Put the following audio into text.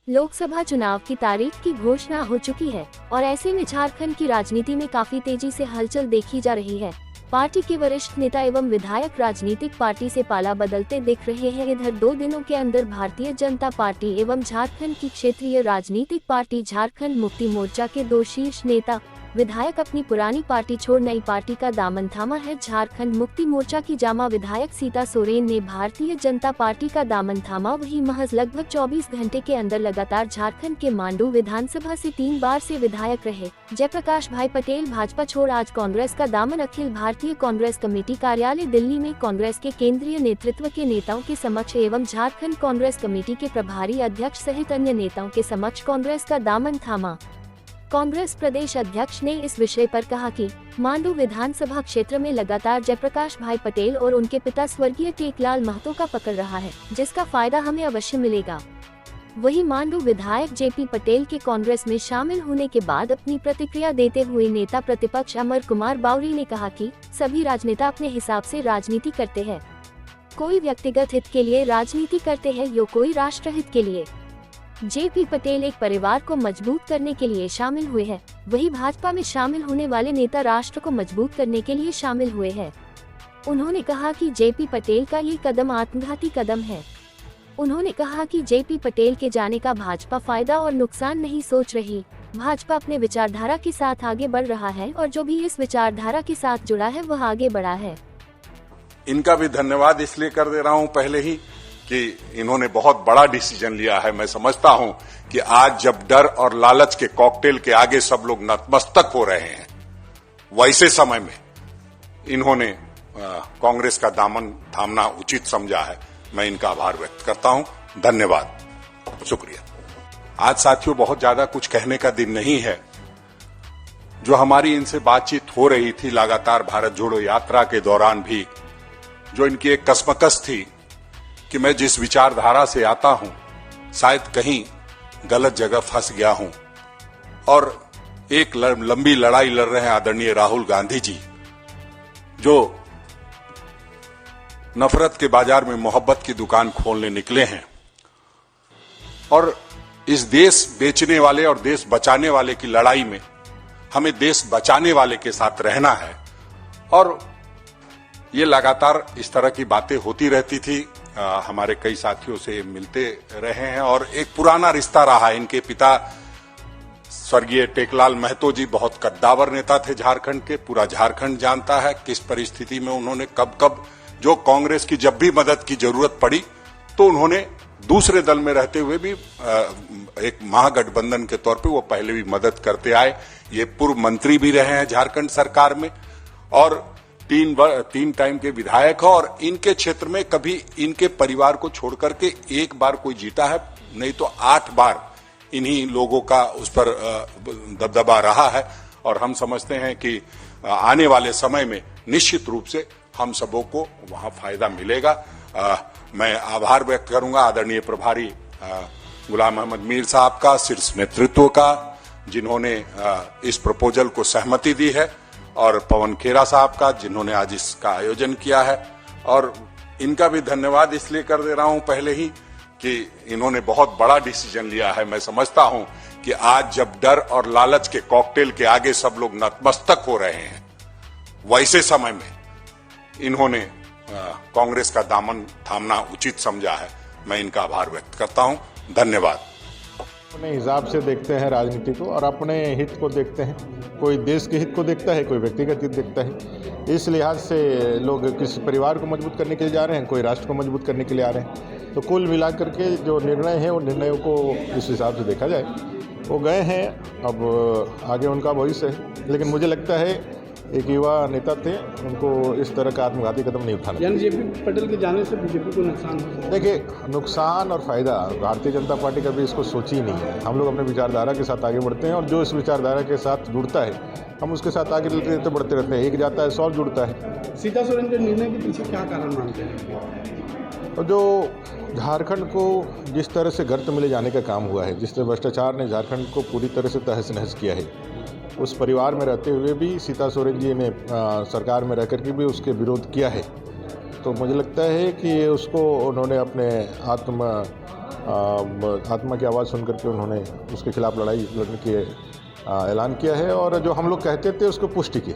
लोकसभा चुनाव की तारीख की घोषणा हो चुकी है और ऐसे में झारखंड की राजनीति में काफी तेजी से हलचल देखी जा रही है। पार्टी के वरिष्ठ नेता एवं विधायक राजनीतिक पार्टी से पाला बदलते दिख रहे हैं। इधर 2 दिनों के अंदर भारतीय जनता पार्टी एवं झारखंड की क्षेत्रीय राजनीतिक पार्टी झारखंड मुक्ति मोर्चा के 2 शीर्ष नेता विधायक अपनी पुरानी पार्टी छोड़ नई पार्टी का दामन थामा है। झारखंड मुक्ति मोर्चा की जामा विधायक सीता सोरेन ने भारतीय जनता पार्टी का दामन थामा। वही महज लगभग 24 घंटे के अंदर लगातार झारखंड के मांडू विधानसभा से 3 बार से विधायक रहे जयप्रकाश भाई पटेल भाजपा छोड़ आज कांग्रेस का दामन। अखिल भारतीय कांग्रेस कमेटी कार्यालय दिल्ली में कांग्रेस के केंद्रीय नेतृत्व के नेताओं के समक्ष एवं झारखंड कांग्रेस कमेटी के प्रभारी अध्यक्ष सहित अन्य नेताओं के समक्ष कांग्रेस का दामन थामा। कांग्रेस प्रदेश अध्यक्ष ने इस विषय पर कहा कि मांडू विधानसभा क्षेत्र में लगातार जयप्रकाश भाई पटेल और उनके पिता स्वर्गीय टेकलाल महतो का पकड़ रहा है, जिसका फायदा हमें अवश्य मिलेगा। वही मांडू विधायक जेपी पटेल के कांग्रेस में शामिल होने के बाद अपनी प्रतिक्रिया देते हुए नेता प्रतिपक्ष अमर कुमार बावरी ने कहा कि सभी राजनेता अपने हिसाब से राजनीति करते हैं, कोई व्यक्तिगत हित के लिए राजनीति करते हैं या कोई राष्ट्र हित के लिए। जेपी पटेल एक परिवार को मजबूत करने के लिए शामिल हुए हैं, वही भाजपा में शामिल होने वाले नेता राष्ट्र को मजबूत करने के लिए शामिल हुए हैं। उन्होंने कहा कि जेपी पटेल का ये कदम आत्मघाती कदम है। उन्होंने कहा कि जेपी पटेल के जाने का भाजपा फायदा और नुकसान नहीं सोच रही। भाजपा अपने विचारधारा के साथ आगे बढ़ रहा है और जो भी इस विचारधारा के साथ जुड़ा है वह आगे बढ़ा है। इनका भी धन्यवाद इसलिए कर दे रहा हूं पहले ही कि इन्होंने बहुत बड़ा डिसीजन लिया है। मैं समझता हूं कि आज जब डर और लालच के कॉकटेल के आगे सब लोग नतमस्तक हो रहे हैं, वैसे समय में इन्होंने कांग्रेस का दामन थामना उचित समझा है। मैं इनका आभार व्यक्त करता हूं। धन्यवाद, शुक्रिया। आज साथियों बहुत ज्यादा कुछ कहने का दिन नहीं है। जो हमारी इनसे बातचीत हो रही थी लगातार भारत जोड़ो यात्रा के दौरान भी, जो इनकी एक कसमकस थी कि मैं जिस विचारधारा से आता हूं शायद कहीं गलत जगह फंस गया हूं, और एक लंबी लड़ाई लड़ रहे हैं आदरणीय राहुल गांधी जी, जो नफरत के बाजार में मोहब्बत की दुकान खोलने निकले हैं। और इस देश बेचने वाले और देश बचाने वाले की लड़ाई में हमें देश बचाने वाले के साथ रहना है। और ये लगातार इस तरह की बातें होती रहती थी। हमारे कई साथियों से मिलते रहे हैं और एक पुराना रिश्ता रहा है। इनके पिता स्वर्गीय टेकलाल महतो जी बहुत कद्दावर नेता थे झारखंड के। पूरा झारखंड जानता है किस परिस्थिति में उन्होंने कब कब जो कांग्रेस की जब भी मदद की जरूरत पड़ी तो उन्होंने दूसरे दल में रहते हुए भी एक महागठबंधन के तौर पे वो पहले भी मदद करते आए। ये पूर्व मंत्री भी रहे हैं झारखंड सरकार में और 3 टाइम के विधायक हैं। और इनके क्षेत्र में कभी इनके परिवार को छोड़ करके एक बार कोई जीता है, नहीं तो 8 बार इन्हीं लोगों का उस पर दबदबा रहा है। और हम समझते हैं कि आने वाले समय में निश्चित रूप से हम सबों को वहां फायदा मिलेगा। मैं आभार व्यक्त करूंगा आदरणीय प्रभारी गुलाम अहमद मीर साहब का, शीर्ष नेतृत्व का, जिन्होंने इस प्रपोजल को सहमति दी है, और पवन खेरा साहब का, जिन्होंने आज इसका आयोजन किया है। और इनका भी धन्यवाद इसलिए कर दे रहा हूं पहले ही कि इन्होंने बहुत बड़ा डिसीजन लिया है। मैं समझता हूं कि आज जब डर और लालच के कॉकटेल के आगे सब लोग नतमस्तक हो रहे हैं, वैसे समय में इन्होंने कांग्रेस का दामन थामना उचित समझा है। मैं इनका आभार व्यक्त करता हूं। धन्यवाद। अपने हिसाब से देखते हैं राजनीति को और अपने हित को देखते हैं। कोई देश के हित को देखता है, कोई व्यक्तिगत हित देखता है। इस लिहाज से लोग किसी परिवार को मजबूत करने के लिए जा रहे हैं, कोई राष्ट्र को मजबूत करने के लिए आ रहे हैं। तो कुल मिलाकर के जो निर्णय है, वो निर्णयों को इस हिसाब से देखा जाए। वो गए हैं, अब आगे उनका भविष्य है। लेकिन मुझे लगता है एक युवा नेता थे, उनको इस तरह का आत्मघाती कदम नहीं उठाना। यानी जेपी पटेल के जाने से बीजेपी को नुकसान हो सकता है। देखिए, नुकसान और फायदा भारतीय जनता पार्टी कभी इसको सोची ही नहीं है। हम लोग अपने विचारधारा के साथ आगे बढ़ते हैं और जो इस विचारधारा के साथ जुड़ता है हम उसके साथ आगे बढ़ते रहते हैं। एक जाता है 100 जुड़ता है। सीता सोरेन के निर्णय के पीछे क्या कारण मानते हैं? और जो झारखंड को जिस तरह से गर्त मिले जाने का काम हुआ है, जिस तरह भ्रष्टाचार ने झारखंड को पूरी तरह से तहस नहस किया है, उस परिवार में रहते हुए भी सीता सोरेन जी ने सरकार में रहकर के भी उसके विरोध किया है। तो मुझे लगता है कि उसको उन्होंने अपने आत्मा की आवाज़ सुन करके उन्होंने उसके खिलाफ लड़ाई लड़ने की ऐलान किया है और जो हम लोग कहते थे उसको पुष्टि की।